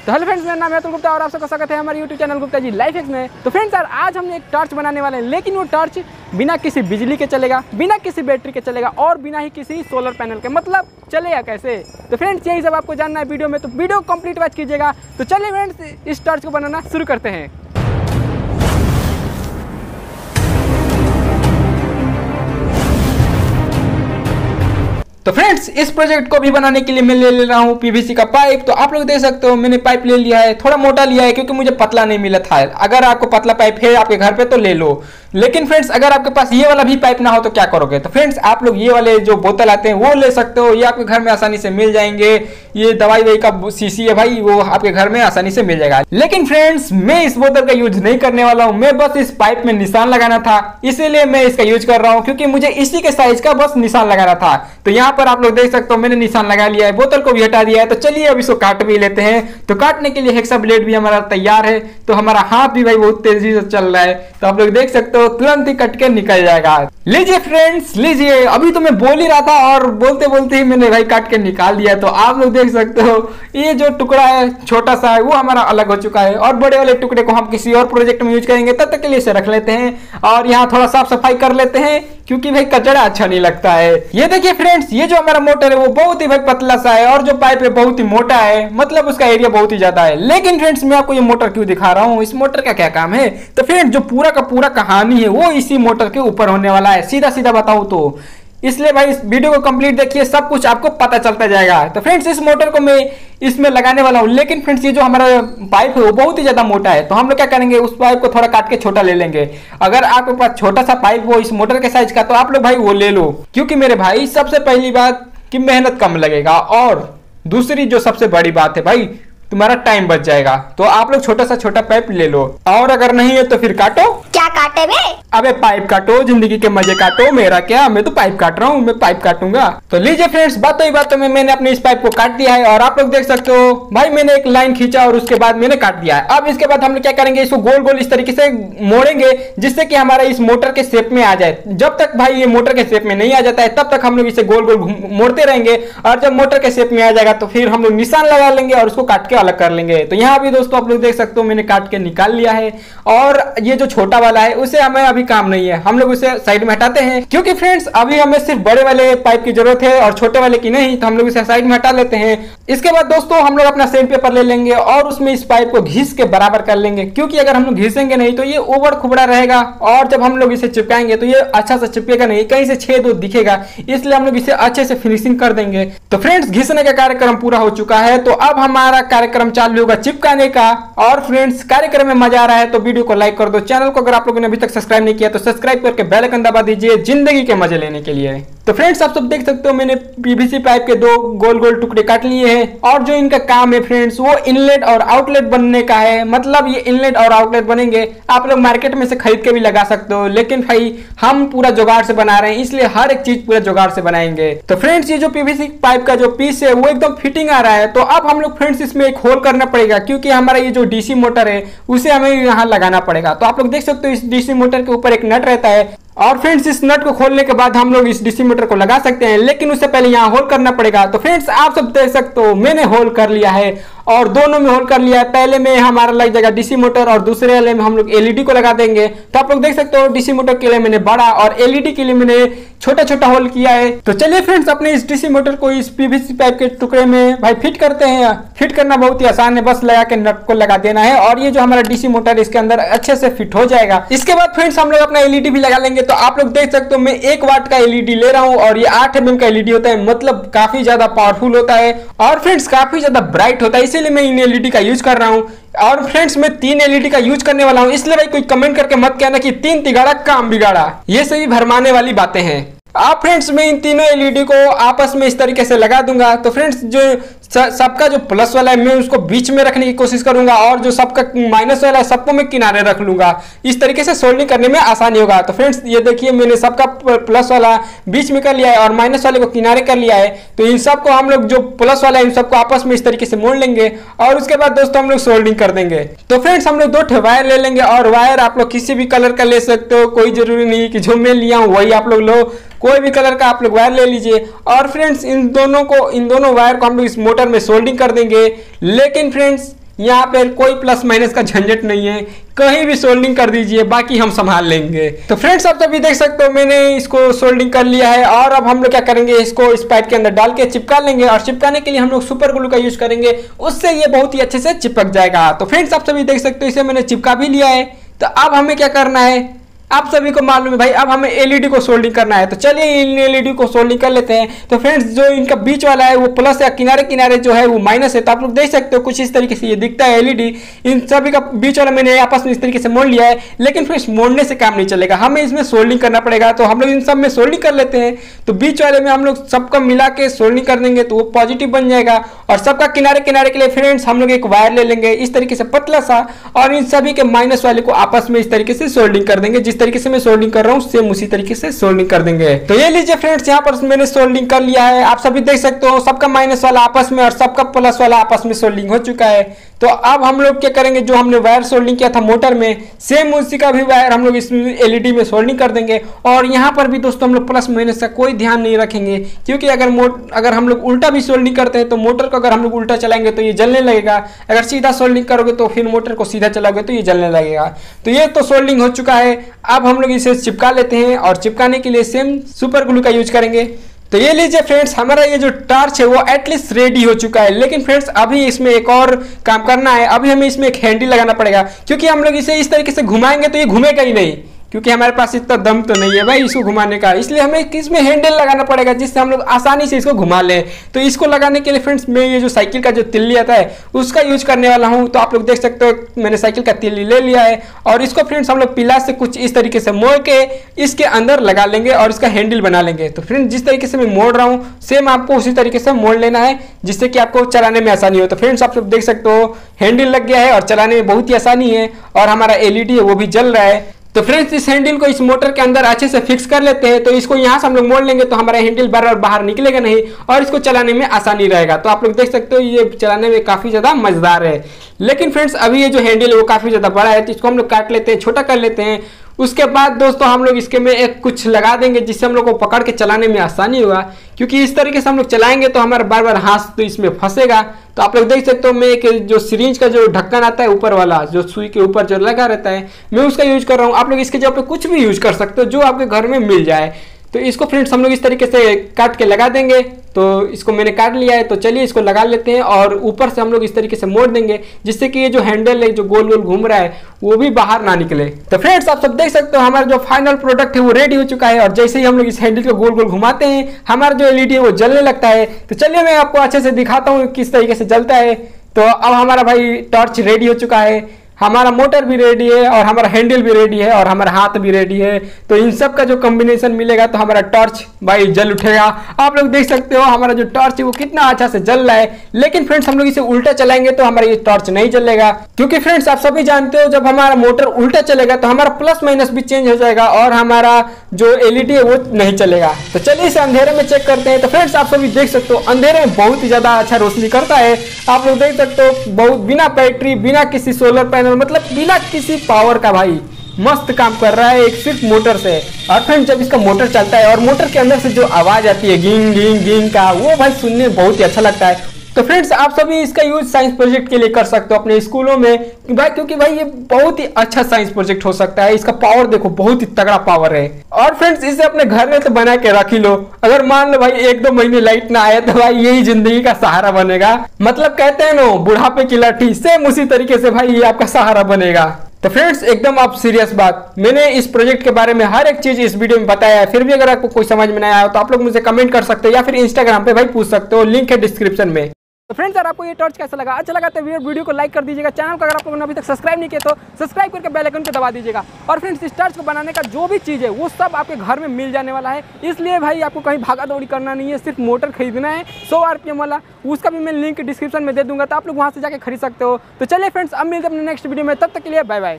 तो hello friends, मेरा नाम है गुप्ता और आप सबका स्वागत है हमारे YouTube channel Guptaji life hacks में। तो फ्रेंड्स यार, आज हम एक टॉर्च बनाने वाले हैं, लेकिन वो टॉर्च बिना किसी बिजली के चलेगा, बिना किसी बैटरी के चलेगा और बिना ही किसी सोलर पैनल के। मतलब चलेगा कैसे? तो फ्रेंड्स यही सब आपको जानना है वीडियो में, तो वीडियो कंप्लीट वॉच कीजिएगा। तो चलिए फ्रेंड्स, इस टॉर्च को बनाना शुरू करते हैं। तो फ्रेंड्स, इस प्रोजेक्ट को भी बनाने के लिए मैं ले रहा हूँ पीवीसी का पाइप। तो आप लोग देख सकते हो, मैंने पाइप ले लिया है, थोड़ा मोटा लिया है क्योंकि मुझे पतला नहीं मिला था। अगर आपको पतला पाइप है आपके घर पे तो ले लो, लेकिन फ्रेंड्स अगर आपके पास ये वाला भी पाइप ना हो तो क्या करोगे? तो फ्रेंड्स आप लोग ये वाले जो बोतल आते हैं वो ले सकते हो, ये आपके घर में आसानी से मिल जाएंगे। ये दवाई वही का शीशी है भाई, वो आपके घर में आसानी से मिल जाएगा। लेकिन फ्रेंड्स मैं इस बोतल का यूज नहीं करने वाला हूँ, मैं बस इस पाइप में निशान लगाना था, इसीलिए मैं इसका यूज कर रहा हूँ, क्योंकि मुझे इसी के साइज का बस निशान लगाना था। तो यहाँ पर आप लोग देख सकते हो मैंने निशान लगा लिया है, बोतल को भी हटा दिया है। तो चलिए अब इसको काट भी लेते हैं। तो काटने के लिए हेक्सा ब्लेड भी हमारा तैयार है। तो हमारा हाथ भी भाई बहुत तेजी से चल रहा है, तो आप लोग देख सकते हो तुरंत ही कट के निकल जाएगा। लीजिए फ्रेंड्स लीजिए, अभी तो मैं बोल ही रहा था और बोलते बोलते ही मैंने भाई काट के निकाल दिया। तो आप लोग देख सकते हो ये जो टुकड़ा है छोटा सा है वो हमारा अलग हो चुका है, और बड़े वाले टुकड़े को हम किसी और प्रोजेक्ट में यूज करेंगे। तब तक के लिए इसे रख लेते हैं और यहाँ थोड़ा साफ सफाई कर लेते हैं, क्योंकि भाई कचरा अच्छा नहीं लगता है। ये देखिए फ्रेंड्स, ये जो हमारा मोटर है वो बहुत ही भाई पतला सा है, और जो पाइप है बहुत ही मोटा है, मतलब उसका एरिया बहुत ही ज्यादा है। लेकिन फ्रेंड्स मैं आपको ये मोटर क्यों दिखा रहा हूँ, इस मोटर का क्या काम है? तो फ्रेंड्स जो पूरा का पूरा कहानी है वो इसी मोटर के ऊपर होने वाला है, सीधा सीधा बताऊं तो। इसलिए भाई इस वीडियो को कंप्लीट देखिए, सब कुछ आपको पता चलता जाएगा। तो फ्रेंड्स इस मोटर को मैं इसमें लगाने वाला हूं, लेकिन फ्रेंड्स ये जो हमारा पाइप है वो बहुत ही ज्यादा मोटा है। तो हम लोग क्या करेंगे, उस पाइप को थोड़ा काट के छोटा ले लेंगे। अगर आपके पास छोटा सा पाइप हो इस मोटर के साइज का तो आप लोग भाई वो ले लो, क्योंकि मेरे भाई सबसे पहली बात कि मेहनत कम लगेगा, और दूसरी जो सबसे बड़ी बात है भाई तुम्हारा टाइम बच जाएगा। तो आप लोग छोटा सा छोटा पाइप ले लो, और अगर नहीं है तो फिर काटो। क्या काटे बे? अबे पाइप काटो, जिंदगी के मजे काटो। मेरा क्या, मैं तो पाइप काट रहा हूँ, मैं पाइप काटूंगा। तो लीजिए फ्रेंड्स, बातों ही बातों में मैंने अपने इस पाइप को काट दिया है, और आप लोग देख सकते हो भाई मैंने एक लाइन खींचा और उसके बाद मैंने काट दिया है। अब इसके बाद हम लोग क्या करेंगे, इसको गोल गोल इस तरीके से मोड़ेंगे जिससे कि हमारा इस मोटर के शेप में आ जाए। जब तक भाई ये मोटर के शेप में नहीं आ जाता है तब तक हम लोग इसे गोल गोल मोड़ते रहेंगे, और जब मोटर के शेप में आ जाएगा तो फिर हम लोग निशान लगा लेंगे और उसको काट के अलग कर लेंगे। तो यहाँ भी दोस्तों आप लोग देख सकते हो मैंने काट के निकाल लिया है, और ये जो छोटा वाला है उसे हमें अभी काम नहीं है, हम लोग उसे साइड में हटाते हैं, क्योंकि फ्रेंड्स अभी हमें सिर्फ बड़े वाले पाइप की जरूरत है और छोटे वाले की नहीं। तो हम लोग इसे साइड में हटा लेते हैं। इसके बाद दोस्तों हम लोग अपना सैंड पेपर ले लेंगे और उसमें इस पाइप को घिस के बराबर कर लेंगे, क्योंकि अगर हम लोग घिसेंगे नहीं तो ये उबड़ खुबड़ा रहेगा, और जब हम लोग इसे चिपकाएंगे तो ये अच्छा से चिपकेगा नहीं, कहीं से छेद दिखेगा। इसलिए हम लोग इसे अच्छे से फिनिशिंग कर देंगे। तो फ्रेंड्स घिसने का कार्यक्रम पूरा हो चुका है, तो अब हमारा कार्यक्रम चालू होगा चिपकाने का। और फ्रेंड्स कार्यक्रम में मजा आ रहा है तो वीडियो को लाइक कर दो, चैनल को अगर आप लोगों ने अभी तक सब्सक्राइब नहीं किया तो सब्सक्राइब करके बेल आइकन दबा दीजिए जिंदगी के मजे लेने के लिए। तो फ्रेंड्स आप सब देख सकते हो मैंने पीवीसी पाइप के दो गोल गोल टुकड़े काट लिए हैं, और जो इनका काम है फ्रेंड्स वो इनलेट और आउटलेट बनने का है। मतलब ये इनलेट और आउटलेट बनेंगे, आप लोग मार्केट में से खरीद के भी लगा सकते हो, लेकिन भाई हम पूरा जुगाड़ से बना रहे हैं, इसलिए हर एक चीज पूरा जुगाड़ से बनाएंगे। तो फ्रेंड्स ये जो पीवीसी पाइप का जो पीस है वो एकदम फिटिंग आ रहा है। तो अब हम लोग फ्रेंड्स इसमें एक होल करना पड़ेगा, क्योंकि हमारा ये जो डीसी मोटर है उसे हमें यहाँ लगाना पड़ेगा। तो आप लोग देख सकते हो इस डीसी मोटर के ऊपर एक नट रहता है, और फ्रेंड्स इस नट को खोलने के बाद हम लोग इस डीसी मोटर को लगा सकते हैं, लेकिन उससे पहले यहाँ होल करना पड़ेगा। तो फ्रेंड्स आप सब देख सकते हो मैंने होल कर लिया है, और दोनों में होल कर लिया है। पहले में हमारा लग जाएगा डीसी मोटर और दूसरे वाले में हम लोग एलईडी को लगा देंगे। तो आप लोग देख सकते हो डीसी मोटर के लिए मैंने बड़ा और एलईडी के लिए मैंने छोटा छोटा होल किया है। तो चलिए फ्रेंड्स अपने इस डीसी मोटर को इस पीवीसी पाइप के टुकड़े में भाई फिट करते हैं। फिट करना बहुत ही आसान है, बस लगा के नट को लगा देना है, और ये जो हमारा डीसी मोटर इसके अंदर अच्छे से फिट हो जाएगा। इसके बाद फ्रेंड्स हम लोग अपना एलईडी भी लगा लेंगे। तो आप लोग देख सकते हो मैं 1 वाट का एलईडी ले रहा हूँ, और ये 8 mm का एलईडी होता है, मतलब काफी ज्यादा पावरफुल होता है, और फ्रेंड्स काफी ज्यादा ब्राइट होता है, इसीलिए मैं इन एलईडी का यूज कर रहा हूँ। और फ्रेंड्स मैं 3 एलईडी का यूज करने वाला हूँ, इसलिए भाई कोई कमेंट करके मत कहना कि 3 तिगाड़ा काम बिगाड़ा, ये सभी भरमाने वाली बातें हैं। अब फ्रेंड्स मैं इन तीनों एलईडी को आपस में इस तरीके से लगा दूंगा। तो फ्रेंड्स जो सबका जो प्लस वाला है मैं उसको बीच में रखने की कोशिश करूंगा, और जो सबका माइनस वाला है सबको मैं किनारे रख लूंगा। इस तरीके से सोल्डिंग करने में आसानी होगा। तो फ्रेंड्स ये देखिए मैंने सबका प्लस वाला बीच में कर लिया है और माइनस वाले को किनारे कर लिया है। तो इन सबको हम लोग जो प्लस वाला है इन सबको आपस में इस तरीके से मोड़ लेंगे, और उसके बाद दोस्तों हम लोग सोल्डिंग कर देंगे। तो फ्रेंड्स हम लोग 2 वायर ले लेंगे, और वायर आप लोग किसी भी कलर का ले सकते हो, कोई जरूरी नहीं कि जो मैं लिया हूँ वही आप लोग लो, कोई भी कलर का आप लोग वायर ले लीजिए। और फ्रेंड्स इन दोनों वायर को हम लोग इस मोटर में सोल्डिंग कर देंगे। लेकिन फ्रेंड्स यहाँ पे कोई प्लस माइनस का झंझट नहीं है, कहीं भी सोल्डिंग कर दीजिए, बाकी हम संभाल लेंगे। तो फ्रेंड्स आप तभी देख सकते हो मैंने इसको सोल्डिंग कर लिया है और अब हम लोग क्या करेंगे, इसको इस पाइप के अंदर डाल के चिपका लेंगे और चिपकाने के लिए हम लोग सुपर ग्लू का यूज करेंगे, उससे ये बहुत ही अच्छे से चिपक जाएगा। तो फ्रेंड्स आप सभी देख सकते हो इसे मैंने चिपका भी लिया है। तो अब हमें क्या करना है, आप सभी को मालूम है भाई, अब हमें एलईडी को सोल्डिंग करना है। तो चलिए इन एलईडी को सोल्डिंग कर लेते हैं। तो फ्रेंड्स जो इनका बीच वाला है वो प्लस है, किनारे किनारे जो है वो माइनस है। तो आप लोग देख सकते हो कुछ इस तरीके से ये दिखता है एलईडी। इन सभी का बीच वाला मैंने आपस में इस तरीके से मोड़ लिया है, लेकिन फ्रेंड्स मोड़ने से काम नहीं चलेगा, हमें इसमें सोल्डिंग करना पड़ेगा। तो हम लोग इन सब में सोल्डिंग कर लेते हैं। तो बीच वाले में हम लोग सबका मिला के सोल्डिंग कर देंगे तो वो पॉजिटिव बन जाएगा। और सबका किनारे किनारे के लिए फ्रेंड्स हम लोग एक वायर ले लेंगे इस तरीके से पतला सा, और इन सभी के माइनस वाले को आपस में इस तरीके से सोल्डिंग कर देंगे। जिस तरीके से मैं सोल्डिंग कर रहा हूं सेम उसी तरीके से सोल्डिंग कर देंगे। तो ये लीजिए फ्रेंड्स, यहाँ पर मैंने सोल्डिंग कर लिया है। आप सभी देख सकते हो सबका माइनस वाला आपस में और सबका प्लस वाला आपस में सोल्डिंग हो चुका है। तो अब हम लोग क्या करेंगे, जो हमने वायर सोल्डिंग किया था मोटर में, सेम उसी का भी वायर हम लोग इस एलईडी में सोल्डिंग कर देंगे। और यहाँ पर भी दोस्तों हम लोग प्लस माइनस का कोई ध्यान नहीं रखेंगे, क्योंकि अगर हम लोग उल्टा भी सोल्डिंग करते हैं तो मोटर को अगर हम लोग उल्टा चलाएंगे तो ये जलने लगेगा। अगर सीधा सोल्डिंग करोगे तो फिर मोटर को सीधा चलाओगे तो ये जलने लगेगा। तो ये तो सोल्डिंग हो चुका है। अब हम लोग इसे चिपका लेते हैं और चिपकाने के लिए सेम सुपर ग्लू का यूज करेंगे। तो ये लीजिए फ्रेंड्स, हमारा ये जो टॉर्च है वो एटलीस्ट रेडी हो चुका है। लेकिन फ्रेंड्स अभी इसमें एक और काम करना है। अभी हमें इसमें एक हैंडल लगाना पड़ेगा, क्योंकि हम लोग इसे इस तरीके से घुमाएंगे तो ये घूमेगा ही नहीं, क्योंकि हमारे पास इतना दम तो नहीं है भाई इसको घुमाने का। इसलिए हमें इसमें हैंडल लगाना पड़ेगा जिससे हम लोग आसानी से इसको घुमा लें। तो इसको लगाने के लिए फ्रेंड्स मैं ये जो साइकिल का जो तिल्ली आता है उसका यूज करने वाला हूं। तो आप लोग देख सकते हो मैंने साइकिल का तिल्ली ले लिया है और इसको फ्रेंड्स हम लोग पिला से कुछ इस तरीके से मोड़ के इसके अंदर लगा लेंगे और इसका हैंडल बना लेंगे। तो फ्रेंड्स जिस तरीके से मैं मोड़ रहा हूँ सेम आपको उसी तरीके से मोड़ लेना है, जिससे कि आपको चलाने में आसानी हो। तो फ्रेंड्स आप सब देख सकते हो हैंडल लग गया है और चलाने में बहुत ही आसानी है, और हमारा एलईडी है वो भी जल रहा है। तो फ्रेंड्स इस हैंडल को इस मोटर के अंदर अच्छे से फिक्स कर लेते हैं। तो इसको यहाँ से हम लोग मोड़ लेंगे तो हमारा हैंडल बार बाहर निकलेगा नहीं और इसको चलाने में आसानी रहेगा। तो आप लोग देख सकते हो ये चलाने में काफी ज्यादा मजेदार है। लेकिन फ्रेंड्स अभी ये जो हैंडल है वो काफी ज्यादा बड़ा है, तो इसको हम लोग काट लेते हैं, छोटा कर लेते हैं। उसके बाद दोस्तों हम लोग इसके में एक कुछ लगा देंगे जिससे हम लोग को पकड़ के चलाने में आसानी होगा, क्योंकि इस तरीके से हम लोग चलाएंगे तो हमारा बार बार हाथ तो इसमें फंसेगा। तो आप लोग देख सकते हो मैं एक जो सिरिंज का जो ढक्कन आता है ऊपर वाला जो सुई के ऊपर जो लगा रहता है मैं उसका यूज कर रहा हूँ। आप लोग इसके जगह पे कुछ भी यूज कर सकते हो जो आपके घर में मिल जाए। तो इसको फ्रेंड्स हम लोग इस तरीके से काट के लगा देंगे। तो इसको मैंने काट लिया है, तो चलिए इसको लगा लेते हैं और ऊपर से हम लोग इस तरीके से मोड़ देंगे जिससे कि ये जो हैंडल है जो गोल गोल घूम रहा है वो भी बाहर ना निकले। तो फ्रेंड्स आप सब देख सकते हो हमारा जो फाइनल प्रोडक्ट है वो रेडी हो चुका है, और जैसे ही हम लोग इस हैंडल को गोल गोल घुमाते हैं हमारा जो एलईडी है वो जलने लगता है। तो चलिए मैं आपको अच्छे से दिखाता हूँ किस तरीके से जलता है। तो अब हमारा भाई टॉर्च रेडी हो चुका है, हमारा मोटर भी रेडी है और हमारा हैंडल भी रेडी है और हमारा हाथ भी रेडी है। तो इन सब का जो कॉम्बिनेशन मिलेगा तो हमारा टॉर्च भाई जल उठेगा। आप लोग देख सकते हो हमारा जो टॉर्च है वो कितना अच्छा से जल रहा है। लेकिन फ्रेंड्स हम लोग इसे उल्टा चलाएंगे तो हमारा ये टॉर्च नहीं जलेगा, क्योंकि फ्रेंड्स आप सभी जानते हो जब हमारा मोटर उल्टा चलेगा तो हमारा प्लस माइनस भी चेंज हो जाएगा और हमारा जो एलईडी है वो नहीं चलेगा। तो चलिए इसे अंधेरे में चेक करते हैं। तो फ्रेंड्स आप सभी देख सकते हो अंधेरे में बहुत ही ज्यादा अच्छा रोशनी करता है। आप लोग देख सकते हो बहुत बिना बैटरी बिना किसी सोलर पैनल मतलब बिना किसी पावर का भाई मस्त काम कर रहा है, एक सिर्फ मोटर से। और फ्रेंड्स जब इसका मोटर चलता है और मोटर के अंदर से जो आवाज आती है गिंग गिंग गिंग का, वो भाई सुनने में बहुत ही अच्छा लगता है। तो फ्रेंड्स आप सभी इसका यूज साइंस प्रोजेक्ट के लिए कर सकते हो अपने स्कूलों में भाई, क्योंकि भाई ये बहुत ही अच्छा साइंस प्रोजेक्ट हो सकता है। इसका पावर देखो बहुत ही तगड़ा पावर है। और फ्रेंड्स इसे अपने घर में तो बना के रख ही लो, अगर मान लो भाई 1-2 महीने लाइट ना आए तो भाई यही जिंदगी का सहारा बनेगा। मतलब कहते हैं ना बुढ़ापे की लाठी, सेम उसी तरीके से भाई ये आपका सहारा बनेगा। तो फ्रेंड्स एकदम आप सीरियस बात, मैंने इस प्रोजेक्ट के बारे में हर एक चीज इस वीडियो में बताया है। फिर भी अगर आपको कोई समझ में नहीं आया तो आप लोग मुझे कमेंट कर सकते हो या फिर इंस्टाग्राम पे भाई पूछ सकते हो, लिंक है डिस्क्रिप्शन में। तो फ्रेंड्स अगर आपको ये टॉर्च कैसा लगा, अच्छा लगा तो वीडियो को लाइक कर दीजिएगा। चैनल को अगर आप लोगों ने अभी तक सब्सक्राइब नहीं किया तो सब्सक्राइब करके बेल आइकन को दबा दीजिएगा। और फ्रेंड्स इस टॉर्च को बनाने का जो भी चीज़ है वो सब आपके घर में मिल जाने वाला है, इसलिए भाई आपको कहीं भागा दौड़ी करना नहीं है। सिर्फ मोटर खरीदना है 100 RPM वाला, उसका भी मैं लिंक डिस्क्रिप्शन में दे दूंगा, तो आप लोग वहाँ से जाके खरीद सकते हो। तो चलिए फ्रेंड्स अब मिलते हैं अपने नेक्स्ट वीडियो में, तब तक के लिए बाय बाय।